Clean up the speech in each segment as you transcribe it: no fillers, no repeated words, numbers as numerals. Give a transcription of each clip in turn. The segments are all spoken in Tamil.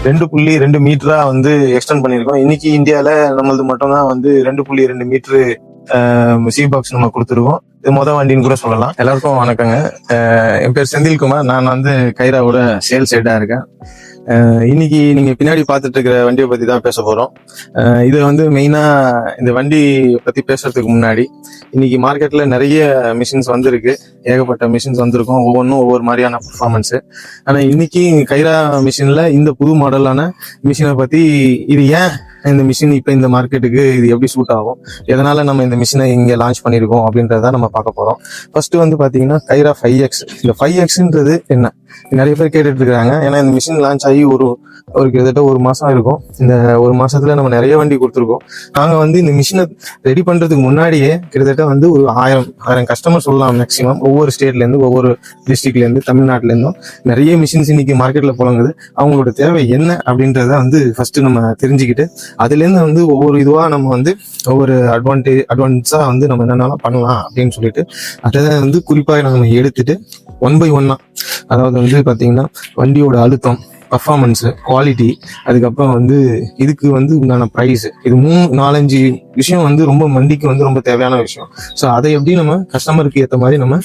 2.2 மீட்டரா வந்து எக்ஸ்டெண்ட் பண்ணியிருக்கோம். இன்னைக்கு இந்தியாவில் நம்மளது மட்டும் தான் வந்து 2.2 மீட்டரு சி பாக்ஸ் நம்ம கொடுத்துருக்கோம். இது வண்டின்னு கூட சொல்லலாம். எல்லாருக்கும் வணக்கங்க. என் பேர் செந்தில்குமார். நான் வந்து கைராவோட சேல்ஸ் ஹெட்டா இருக்கேன். இன்னைக்கு நீங்க பின்னாடி பார்த்துட்டு இருக்கிற வண்டியை பத்தி தான் பேச போறோம். இது வந்து மெயினா இந்த வண்டி பத்தி பேசுறதுக்கு முன்னாடி இன்னைக்கு மார்க்கெட்ல நிறைய மிஷின்ஸ் வந்திருக்கு. ஏகப்பட்ட மிஷின்ஸ் வந்திருக்கும். ஒவ்வொன்றும் ஒவ்வொரு மாதிரியான பர்ஃபார்மன்ஸ். ஆனா இன்னைக்கு கைரா மிஷின்ல இந்த புது மாடலான மிஷினை பத்தி, இது ஏன் இந்த மிஷின் இப்ப இந்த மார்க்கெட்டுக்கு இது எப்படி சூட் ஆகும், எதனால நம்ம இந்த மிஷினை இங்க லான்ச் பண்ணிருக்கோம் அப்படின்றத நம்ம பார்க்க போறோம். ஃபர்ஸ்ட் வந்து பாத்தீங்கன்னா கைரா 5X. இந்த 5Xன்றது என்ன நிறைய பேர் கேட்டுட்டு இருக்காங்க. ஏன்னா இந்த மிஷின் லான்ச் ஆகி ஒரு கிட்டத்தட்ட 1 மாசம் இருக்கும். இந்த 1 மாசத்துல நம்ம நிறைய வண்டி கொடுத்துருக்கோம். நாங்க வந்து இந்த மிஷினை ரெடி பண்றதுக்கு முன்னாடியே கிட்டத்தட்ட வந்து ஒரு 1000 கஸ்டமர் சொல்லலாம் மேக்சிமம். ஒவ்வொரு ஸ்டேட்ல இருந்து, ஒவ்வொரு டிஸ்ட்ரிக்ட்ல இருந்து, தமிழ்நாட்டுல இருந்தும் நிறைய மிஷின்ஸ் இன்னைக்கு மார்க்கெட்ல புழங்குது. அவங்களோட தேவை என்ன அப்படின்றத வந்து ஃபர்ஸ்ட் நம்ம தெரிஞ்சுக்கிட்டு, அதுல இருந்து வந்து ஒவ்வொரு இதுவா நம்ம வந்து ஒவ்வொரு அட்வான்ஸா வந்து நம்ம என்னென்னலாம் பண்ணலாம் அப்படின்னு சொல்லிட்டு அதை வந்து குறிப்பாக நம்ம எடுத்துட்டு 1 by 1 அதாவது வந்து பாத்தீங்கன்னா வண்டியோட அழுத்தம், பர்ஃபார்மன்ஸ், குவாலிட்டி, அதுக்கப்புறம் வந்து இதுக்கு வந்து உண்டான ப்ரைஸ், இது 3-4-5 விஷயம் வந்து ரொம்ப வண்டிக்கு வந்து ரொம்ப தேவையான விஷயம். ஸோ அதை எப்படி நம்ம கஸ்டமருக்கு ஏற்ற மாதிரி நம்ம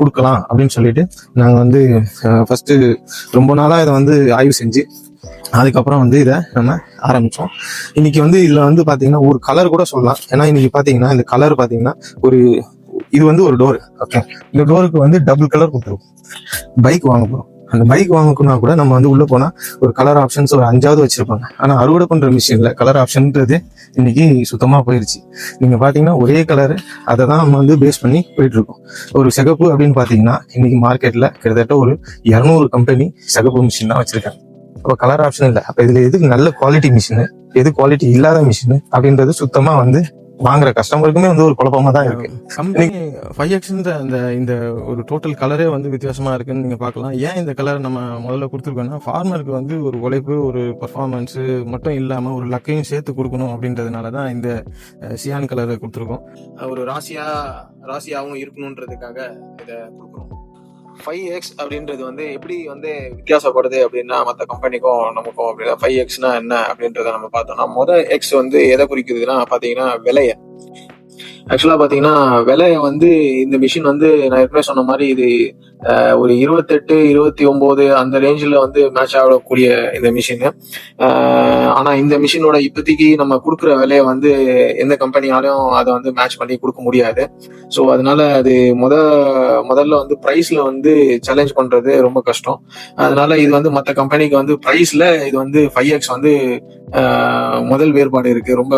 கொடுக்கலாம் அப்படின்னு சொல்லிட்டு நாங்கள் வந்து ஃபர்ஸ்ட் ரொம்ப நாளாக இதை வந்து ஆய்வு செஞ்சு அதுக்கப்புறம் வந்து இதை நம்ம ஆரம்பிச்சோம். இன்னைக்கு வந்து இதுல வந்து பாத்தீங்கன்னா ஒரு கலர் கூட சொல்லலாம். ஏன்னா இன்னைக்கு பாத்தீங்கன்னா இந்த கலர் பாத்தீங்கன்னா இது வந்து ஒரு டோர். ஓகே, இந்த டோருக்கு வந்து டபுள் கலர் கொடுத்துருவோம். பைக் வாங்க போறோம். அந்த பைக் வாங்கணும்னா கூட நம்ம வந்து உள்ள போனா ஒரு கலர் ஆப்ஷன்ஸ் ஒரு 5வது வச்சிருப்பாங்க. ஆனா அறுவடை பண்ற மிஷின்ல கலர் ஆப்ஷன்ன்றது இன்னைக்கு சுத்தமா போயிருச்சு. நீங்க பாத்தீங்கன்னா ஒரே கலரு, அதை தான் நம்ம வந்து பேஸ் பண்ணி போயிட்டு இருக்கோம். ஒரு சிகப்பு அப்படின்னு பாத்தீங்கன்னா இன்னைக்கு மார்க்கெட்ல கிட்டத்தட்ட ஒரு 200 கம்பெனி சிகப்பு மிஷின் தான் வச்சிருக்காங்க. அப்ப கலர் ஆப்ஷன் இல்லை. அப்ப இதுல எதுக்கு நல்ல குவாலிட்டி மிஷின், எது குவாலிட்டி இல்லாத மிஷின் அப்படின்றது சுத்தமா வந்து வாங்குற கஸ்டமருக்குமே வந்து ஒரு குழப்பமா தான் இருக்கு. கம்பெனி 5Xன்ற இந்த ஒரு டோட்டல் கலரே வந்து வித்தியாசமா இருக்குன்னு நீங்க பார்க்கலாம். ஏன் இந்த கலர் நம்ம முதல்ல கொடுத்துருக்கோம்னா, ஃபார்மருக்கு வந்து ஒரு உழைப்பு, ஒரு பர்ஃபார்மன்ஸ் மட்டும் இல்லாம ஒரு லக்கையும் சேர்த்து கொடுக்கணும் அப்படின்றதுனாலதான் இந்த சியான் கலரை கொடுத்துருக்கோம். ஒரு ராசியாவும் இருக்கணும்ன்றதுக்காக இதை கொடுக்குறோம். 5X அப்படின்றது வந்து எப்படி வந்து வித்தியாசப்படுது அப்படின்னா மற்ற கம்பெனிக்கும் நமக்கும் அப்படின்னா 5Xனா என்ன அப்படின்றத நம்ம பார்த்தோம்னா, X வந்து எதை குறிக்குதுன்னா பாத்தீங்கன்னா விலைய. ஆக்சுவலா பாத்தீங்கன்னா விலைய வந்து இந்த மிஷின் வந்து நான் ஏற்கனவே சொன்ன மாதிரி இது ஒரு 28, 29 அந்த ரேஞ்சில் வந்து மேட்ச் ஆகக்கூடிய இந்த மிஷின். ஆனா இந்த மிஷினோட இப்போதைக்கு நம்ம கொடுக்குற விலையை வந்து எந்த கம்பெனியாலும் அதை வந்து மேட்ச் பண்ணி கொடுக்க முடியாது. ஸோ அதனால அது முதல்ல வந்து ப்ரைஸ்ல வந்து சேலஞ்ச் பண்றது ரொம்ப கஷ்டம். அதனால இது வந்து மற்ற கம்பெனிக்கு வந்து ப்ரைஸ்ல இது வந்து 5X வந்து முதல் வேறுபாடு இருக்கு. ரொம்ப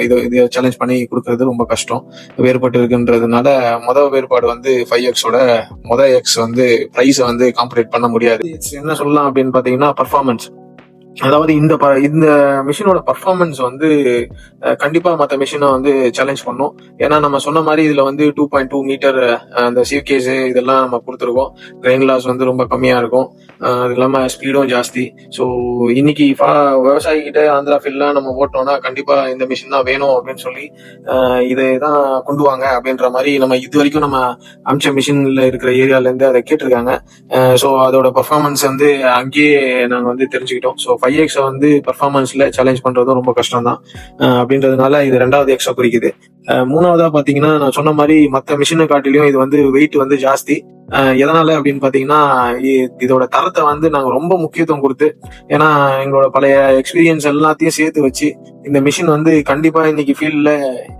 இது சேலஞ்ச் பண்ணி கொடுக்கறது ரொம்ப கஷ்டம், வேறுபட்டு இருக்குன்றதுனால முதல் வேறுபாடு வந்து 5Xோட X வந்து பிரைஸ் வந்து காம்பரேட் பண்ண முடியாது. என்ன சொல்லலாம் அப்படின்னு பாத்தீங்கன்னா பர்ஃபார்மன்ஸ். அதாவது இந்த மிஷினோட பர்ஃபார்மன்ஸ் வந்து கண்டிப்பா மற்ற மிஷினை வந்து சேலஞ்ச் பண்ணும். ஏன்னா நம்ம சொன்ன மாதிரி இதுல வந்து 2.2 மீட்டர் அந்த சீவ்கேஸ் இதெல்லாம் நம்ம கொடுத்துருக்கோம். கிரெயின் லாஸ் வந்து ரொம்ப கம்மியா இருக்கும். அது இல்லாம ஸ்பீடும் ஜாஸ்தி. ஸோ இன்னைக்கு விவசாயி கிட்ட ஆந்திரா ஃபீல்ட்லாம் நம்ம ஓட்டோம்னா கண்டிப்பா இந்த மிஷின் தான் வேணும் அப்படின்னு சொல்லி இதை தான் கொண்டு வாங்க அப்படின்ற மாதிரி நம்ம இது வரைக்கும் நம்ம அம்ச மிஷின்ல இருக்கிற ஏரியால இருந்து அதை கேட்டிருக்காங்க. ஸோ அதோட பர்ஃபார்மன்ஸ் வந்து அங்கேயே நாங்க வந்து தெரிஞ்சுக்கிட்டோம். ஸோ 5X வந்து பர்ஃபார்மன்ஸ்ல சேலஞ்ச் பண்றதும் ரொம்ப கஷ்டம் தான் அப்படின்றதுனால இது 2வது X குறிக்குது. 3வதா பாத்தீங்கன்னா நான் சொன்ன மாதிரி மற்ற மிஷினை காட்டிலையும் இது வந்து வெயிட் வந்து ஜாஸ்தி. எதனால அப்படின்னு பாத்தீங்கன்னா இதோட தரத்தை வந்து நாங்க ரொம்ப முக்கியத்துவம் கொடுத்து, ஏன்னா எங்களோட பழைய எக்ஸ்பீரியன்ஸ் எல்லாத்தையும் சேர்த்து வச்சு இந்த மிஷின் வந்து கண்டிப்பா இன்னைக்கு ஃபீல்ட்ல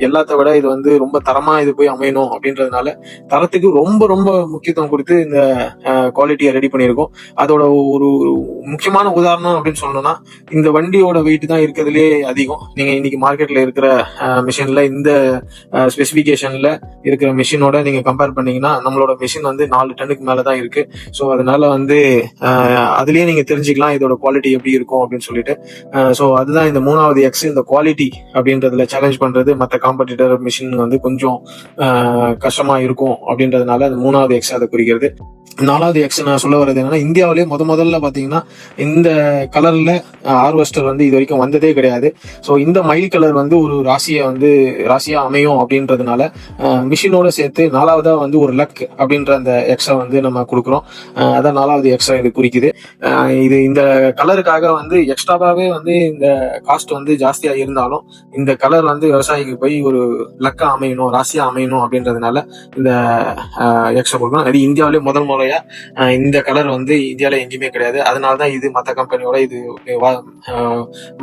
எல்லாத்த விட இது வந்து ரொம்ப தரமா இது போய் அமையணும் அப்படின்றதுனால தரத்துக்கு ரொம்ப ரொம்ப முக்கியத்துவம் கொடுத்து இந்த குவாலிட்டியை ரெடி பண்ணியிருக்கோம். அதோட ஒரு முக்கியமான உதாரணம் அப்படின்னு சொல்லணும்னா, இந்த வண்டியோட வெயிட் தான் இருக்கிறதுலே அதிகம். நீங்க இன்னைக்கு மார்க்கெட்ல இருக்கிற மிஷின்ல இந்த ஸ்பெசிபிகேஷன்ல இருக்கிற மிஷினோட நீங்க கம்பேர் பண்ணீங்கன்னா நம்மளோட மிஷின் வந்து 4 டன்னுக்கு மேலதான் இருக்கு. ஸோ அதனால வந்து அதுலயே நீங்க தெரிஞ்சுக்கலாம் இதோட குவாலிட்டி எப்படி இருக்கும் அப்படின்னு சொல்லிட்டு. ஸோ அதுதான் இந்த 3வது X. இந்த குவாலிட்டி அப்படின்றதுல சேலஞ்ச் பண்றது மற்ற காம்படிட்டர் மிஷின் வந்து கொஞ்சம் கஷ்டமா இருக்கும் அப்படின்றதுனால அந்த 3வது X அதை குறிக்கிறது. 4வது X நான் சொல்ல வர்றது என்னன்னா, இந்தியாவிலேயே முதல்ல பாத்தீங்கன்னா இந்த கலர்ல ஹார்வெஸ்டர் வந்து இது வரைக்கும் வந்ததே கிடையாது. ஸோ இந்த மயில் கலர் வந்து ஒரு ராசியா அமையும் அப்படின்றதுனால மிஷினோட சேர்த்து 4வதா வந்து ஒரு லக் அப்படின்ற அந்த எக்ஸ்ட்ரா வந்து நம்ம கொடுக்குறோம். அதான் 4வது எக்ஸ்ட்ரா இது குறிக்குது. இது இந்த கலருக்காக வந்து எக்ஸ்ட்ராவாவே வந்து இந்த காஸ்ட் வந்து ஜாஸ்தியா இருந்தாலும் இந்த கலர் வந்து விவசாயிக்கு போய் ஒரு லக்கா அமையணும், ராசியா அமையணும் அப்படின்றதுனால இந்த எக்ஸ்ட்ரா கொடுக்கணும். அது இந்தியாவிலே முதல் முறையா இந்த கலர் வந்து இந்தியாவில எங்கேயுமே கிடையாது. அதனாலதான் இது மற்ற கம்பெனியோட இது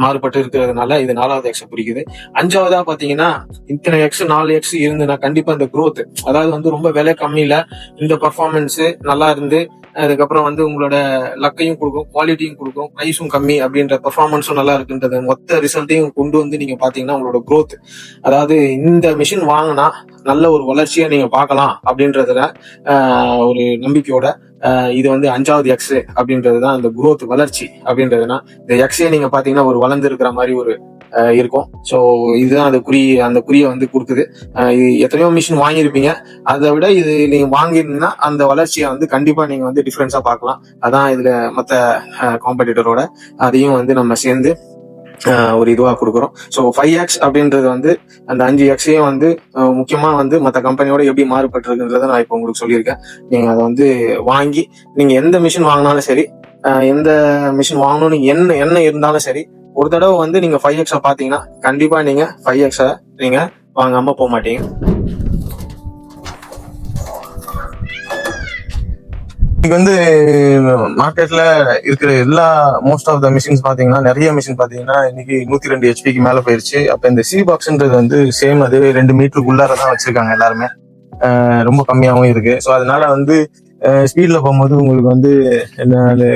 மாறுபட்டு இருக்கிறதுனால இது 4வது எக்ஸ் குறிக்குது. 5வதா பாத்தீங்கன்னா இத்தனை எக்ஸ் 4 எக்ஸ் இருந்துன்னா கண்டிப்பா இந்த growth, அதாவது வந்து ரொம்ப விலை கம்மியில இந்த பர்ஃபார்மன்ஸ் நல்லா இருந்து அதுக்கப்புறம் வந்து உங்களோட லக்கையும் கொடுக்கும், குவாலிட்டியும் கொடுக்கும், பிரைஸும் கம்மி அப்படின்ற பெர்ஃபார்மன்ஸும் நல்லா இருக்குன்றது மொத்த ரிசல்ட்டையும் கொண்டு வந்து நீங்க பாத்தீங்கன்னா உங்களோட growth, அதாவது இந்த மிஷின் வாங்கினா நல்ல ஒரு வளர்ச்சியை நீங்க பார்க்கலாம் அப்படின்றதுல ஒரு நம்பிக்கையோட இது வந்து 5வது எக்ஸ் அப்படின்றதுதான் இந்த growth வளர்ச்சி அப்படின்றதுனா இந்த எக்ஸே நீங்க பாத்தீங்கன்னா ஒரு வளர்ந்து இருக்கிற மாதிரி ஒரு இருக்கும். ஸோ இதுதான் அந்த குறியை வந்து கொடுக்குது. எத்தனையோ மிஷின் வாங்கியிருப்பீங்க, அதை விட இது நீங்க வாங்கிருந்தீங்கன்னா அந்த வளர்ச்சியை வந்து கண்டிப்பா நீங்க வந்து டிஃபரன்ஸா பார்க்கலாம். அதான் இதுல மற்ற காம்படிட்டரோட அதையும் வந்து நம்ம சேர்ந்து ஒரு இதுவா கொடுக்குறோம். ஸோ 5x அப்படின்றது வந்து அந்த 5xையும் வந்து முக்கியமா வந்து மற்ற கம்பெனியோட எப்படி மாறுபட்டிருக்குன்றத நான் இப்போ உங்களுக்கு சொல்லியிருக்கேன். நீங்க அதை வந்து வாங்கி நீங்க எந்த மிஷின் வாங்கினாலும் சரி, எந்த மிஷின் வாங்கணும்னு என்ன இருந்தாலும் சரி, ஒரு தடவை வந்து நீங்க 5x பாத்தீங்கன்னா கண்டிப்பா நீங்க 5x நீங்க வாங்காம போக மாட்டீங்க. இன்னைக்கு வந்து மார்க்கெட்ல இருக்கிற எல்லா மோஸ்ட் ஆஃப் த மிஷின்ஸ் பாத்தீங்கன்னா, நிறைய மிஷின் பாத்தீங்கன்னா இன்னைக்கு 102 ஹெச்பிக்கு மேல போயிருச்சு. அப்ப இந்த சி பாக்ஸ்ன்றது வந்து சேம் அது 2 மீட்டருக்குள்ளாரதான் வச்சிருக்காங்க எல்லாருமே. ரொம்ப கம்மியாகவும் இருக்கு. ஸோ அதனால வந்து ஸ்பீட்ல போகும்போது உங்களுக்கு வந்து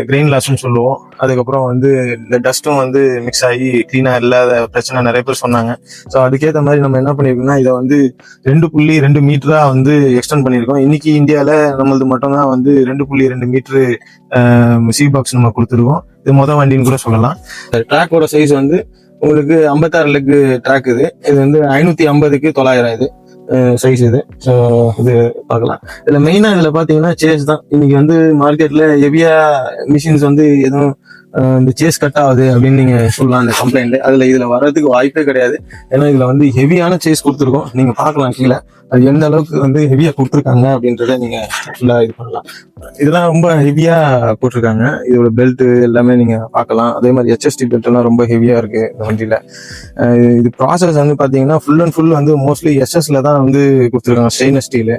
கிரெயின் லாஸ்ன்னு சொல்லுவோம். அதுக்கப்புறம் வந்து இந்த டஸ்ட்டும் வந்து மிக்ஸ் ஆகி கிளீனா இல்லாத பிரச்சனை நிறைய பேர் சொன்னாங்க. ஸோ அதுக்கேற்ற மாதிரி நம்ம என்ன பண்ணிருக்கோம்னா, இதை வந்து 2.2 மீட்டரா வந்து எக்ஸ்டெண்ட் பண்ணியிருக்கோம். இன்னைக்கு இந்தியாவில நம்மளது மட்டும்தான் வந்து 2.2 மீட்டரு சி பாக்ஸ் நம்ம கொடுத்துருக்கோம். இது மொதல் வண்டின்னு கூட சொல்லலாம். ட்ராக்கோட சைஸ் வந்து உங்களுக்கு 56 லெக் ட்ராக். இது வந்து 550க்கு 900 இது சைஸ். இது ஸோ இது பார்க்கலாம். இதுல மெயினா இதுல பாத்தீங்கன்னா சேஸ் தான். இன்னைக்கு வந்து மார்க்கெட்ல ஹெவியா மிஷின்ஸ் வந்து எதுவும் இந்த சேஸ் கட் ஆகுது அப்படின்னு நீங்க சொல்லலாம். அந்த கம்ப்ளைண்ட் இதுல வர்றதுக்கு வாய்ப்பே கிடையாது. ஏன்னா இதுல வந்து ஹெவியான சேஸ் கொடுத்துருக்கோம். நீங்க பார்க்கலாம் கீழே அது எந்த அளவுக்கு வந்து ஹெவியா கொடுத்துருக்காங்க அப்படின்றத நீங்க ஃபுல்லா இது பண்ணலாம். இதெல்லாம் ரொம்ப ஹெவியா போட்டிருக்காங்க. இதோட பெல்ட் எல்லாமே நீங்க பார்க்கலாம். அதே மாதிரி HST பெல்ட் எல்லாம் ரொம்ப ஹெவியா இருக்கு இந்த வண்டியில. இது ப்ராசஸ் வந்து பாத்தீங்கன்னா ஃபுல் அண்ட் ஃபுல் வந்து மோஸ்ட்லி SS தான் வந்து கொடுத்துருக்காங்க, ஸ்டெயின்லெஸ் ஸ்டீல்.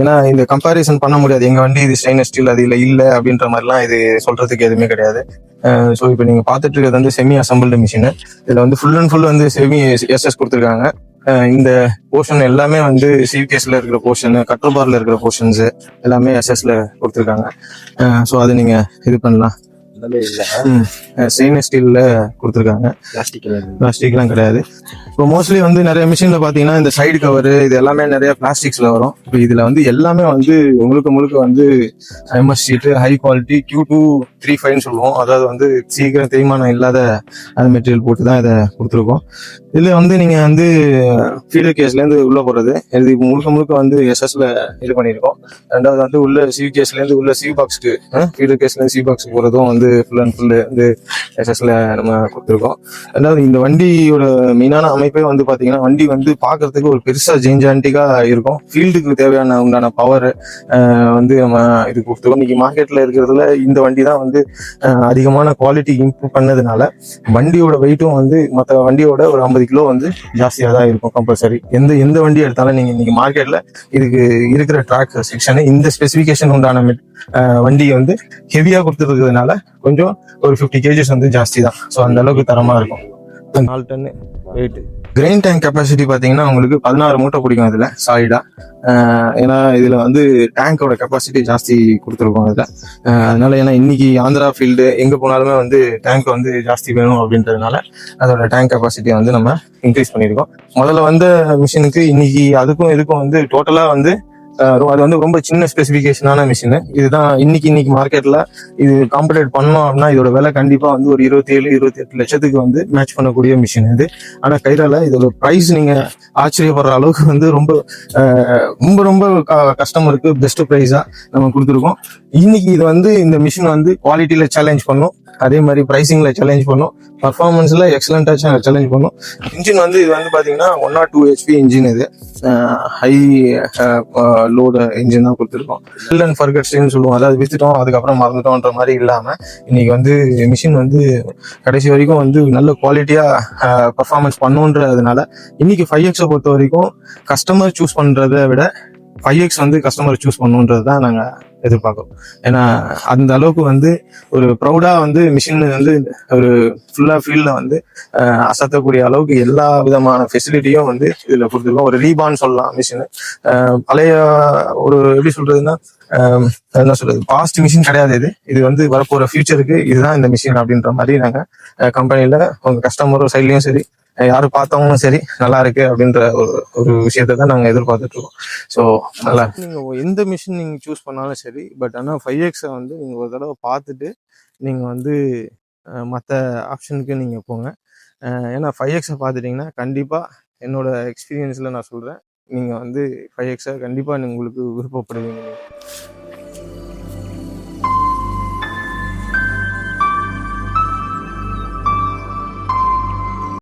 ஏன்னா இந்த கம்பாரிசன் பண்ண முடியாது, எங்க வண்டி இது ஸ்டெயின்லெஸ் ஸ்டீல் அது இல்ல அப்படின்ற மாதிரிலாம் இது சொல்றதுக்கு எதுவுமே கிடையாது. ஸோ இப்போ நீங்க பார்த்துட்டு இருக்கிறது வந்து செமி அசம்பிள்டு மிஷின். இதுல வந்து ஃபுல் அண்ட் ஃபுல் வந்து செமி SS கொடுத்துருக்காங்க. இந்த போர்ஷன் எல்லாமே வந்து சிவிகேஸ்ல இருக்கிற போர்ஷன், கட்டர் பார்ல இருக்கிற போர்ஷன்ஸ் எல்லாமே SS கொடுத்துருக்காங்க. ஸோ அது நீங்க இது பண்ணலாம். ஸ்டெயின்லெஸ் ஸ்டீல்ல கொடுத்துருக்காங்க, பிளாஸ்டிக்லாம் கிடையாது. இப்போ மோஸ்ட்லி வந்து நிறைய மிஷின்ல பாத்தீங்கன்னா இந்த சைடு கவர் இது எல்லாமே நிறைய பிளாஸ்டிக்ஸ்ல வரும். இப்போ இதுல வந்து எல்லாமே வந்து முழுக்க வந்து MS sheet, high quality Q235 சொல்லுவோம். அதாவது வந்து சீக்கிரம் தேய்மானம் இல்லாத அந்த மெட்டீரியல் போட்டு தான் இதை கொடுத்துருக்கோம். இதுல வந்து நீங்க வந்து ஃபீடர் கேஸ்ல இருந்து உள்ள போறது, இது முழுக்க வந்து SS இது பண்ணிருக்கோம். ரெண்டாவது வந்து உள்ள சிவி கேஸ்ல இருந்து உள்ள சிவி பாக்ஸ்க்கு, ஃபீடர் கேஸ்ல இருந்து சிவி பாக்ஸ் போறதும் வந்து ஃபுல் அண்ட் ஃபுல் வந்து SS நம்ம கொடுத்துருக்கோம். ரெண்டாவது இந்த வண்டியோட மெயினான அமைப்பே வந்து பாத்தீங்கன்னா, வண்டி வந்து பாக்குறதுக்கு ஒரு பெருசா ஜெயின்ஜான்டிக்கா இருக்கும். ஃபீல்டுக்கு தேவையான உண்டான பவர் வந்து நம்ம இது கொடுத்துருக்கோம். இன்னைக்கு மார்க்கெட்ல இருக்கிறதுல இந்த வண்டி தான் வந்து அதிகமான குவாலிட்டி இம்ப்ரூவ் பண்ணதுனால வண்டியோட வெயிட்டும் வந்து மற்ற வண்டியோட ஒரு 50 கிலோ வந்து ஜாஸ்தியா தான் இருக்கும் கம்பல்சரி. எந்த வண்டி எடுத்தாலும் நீங்க இன்னைக்கு மார்க்கெட்ல இதுக்கு இருக்கிற ட்ராக் செக்ஷன் இந்த ஸ்பெசிபிகேஷன் உண்டான வண்டி வந்து ஹெவியா கொடுத்துருக்கிறதுனால கொஞ்சம் ஒரு 50 kgs வந்து ஜாஸ்தி தான். ஸோ அந்த அளவுக்கு தரமா இருக்கும். 4 ton weight. Grain tank capacity பாத்தீங்கன்னா உங்களுக்கு 16 மூட்டை பிடிக்கும் இதுல சாலிடா. ஏன்னா இதுல வந்து டேங்கோட கெப்பாசிட்டி ஜாஸ்தி கொடுத்துருக்கோம் இதுல. அதனால ஏன்னா இன்னைக்கு ஆந்திரா ஃபீல்டு எங்க போனாலுமே வந்து டேங்க் வந்து ஜாஸ்தி வேணும் அப்படின்றதுனால அதோட டேங்க் கெப்பாசிட்டியை வந்து நம்ம இன்க்ரீஸ் பண்ணியிருக்கோம். முதல்ல வந்த மிஷினுக்கு இன்னைக்கு அதுக்கும் இதுக்கும் வந்து டோட்டலா வந்து அது வந்து ரொம்ப சின்ன ஸ்பெசிபிகேஷனான மிஷின். இதுதான் இன்னைக்கு மார்க்கெட்ல இது காம்படேட் பண்ணோம் அப்படின்னா இதோட விலை கண்டிப்பா வந்து ஒரு 27-28 லட்சத்துக்கு வந்து மேட்ச் பண்ணக்கூடிய மிஷின் இது. ஆனா கைரால இதோட பிரைஸ் நீங்க ஆச்சரியப்படுற அளவுக்கு வந்து ரொம்ப கஸ்டமருக்கு பெஸ்ட் பிரைஸா நம்ம கொடுத்துருக்கோம். இன்னைக்கு இது வந்து இந்த மிஷின் வந்து குவாலிட்டியில சேலஞ்ச் பண்ணும். அதே மாதிரி ப்ரைசிங்ல சேலஞ்ச் பண்ணும், பர்ஃபார்மன்ஸ்ல எக்ஸலண்டா சேலஞ்ச் பண்ணும். இன்ஜின் வந்து இது வந்து பாத்தீங்கன்னா 102 HP இன்ஜின். இது ஹை லோடு இன்ஜின் தான் கொடுத்துருக்கோம். ஃபில் அண்ட் ஃபர்கட்ஸ்ன்னு சொல்லுவோம், அதாவது வித்துட்டோம் அதுக்கப்புறம் மறந்துட்டோம்ன்ற மாதிரி இல்லாம இன்னைக்கு வந்து மிஷின் வந்து கடைசி வரைக்கும் வந்து நல்ல குவாலிட்டியா பர்ஃபார்மன்ஸ் பண்ணுன்றதுனால இன்னைக்கு 5X பொறுத்த வரைக்கும் கஸ்டமர் சூஸ் பண்றதை விட 5X வந்து கஸ்டமர் சூஸ் பண்ணுன்றது தான் நாங்க எதிர்பார்க்கிறோம். ஏன்னா அந்த அளவுக்கு வந்து ஒரு ப்ரௌடா வந்து மிஷின் வந்து ஒரு ஃபுல்லா ஃபீல்ட்ல வந்து அசத்தக்கூடிய அளவுக்கு எல்லா விதமான ஃபெசிலிட்டியும் வந்து இதுல கொடுத்துருக்கோம். ஒரு ரீபான் சொல்லலாம் மிஷின். பழைய ஒரு எப்படி சொல்றதுன்னா என்ன சொல்றது, பாஸ்ட் மிஷின் கிடையாது. இது வந்து வரப்போற ஃபியூச்சருக்கு இதுதான் இந்த மிஷின் அப்படின்ற மாதிரி நாங்க கம்பெனில உங்க கஸ்டமரும் சைட்லயும் சரி, யாரு பார்த்தவங்களும் சரி நல்லா இருக்கு அப்படின்ற ஒரு விஷயத்தை தான் நாங்க எதிர்பார்த்துட்டு இருக்கோம். ஸோ நல்லா நீங்க எந்த மிஷின் நீங்க சூஸ் பண்ணாலும் சரி, பட் ஆனால் 5X வந்து நீங்க ஒரு தடவை பார்த்துட்டு நீங்க வந்து மற்ற ஆப்ஷனுக்கு நீங்க போங்க. ஏன்னா 5X பார்த்துட்டீங்கன்னா கண்டிப்பா என்னோட எக்ஸ்பீரியன்ஸ்ல நான் சொல்றேன், நீங்க வந்து 5X கண்டிப்பா உங்களுக்கு விருப்பப்படுவீங்க.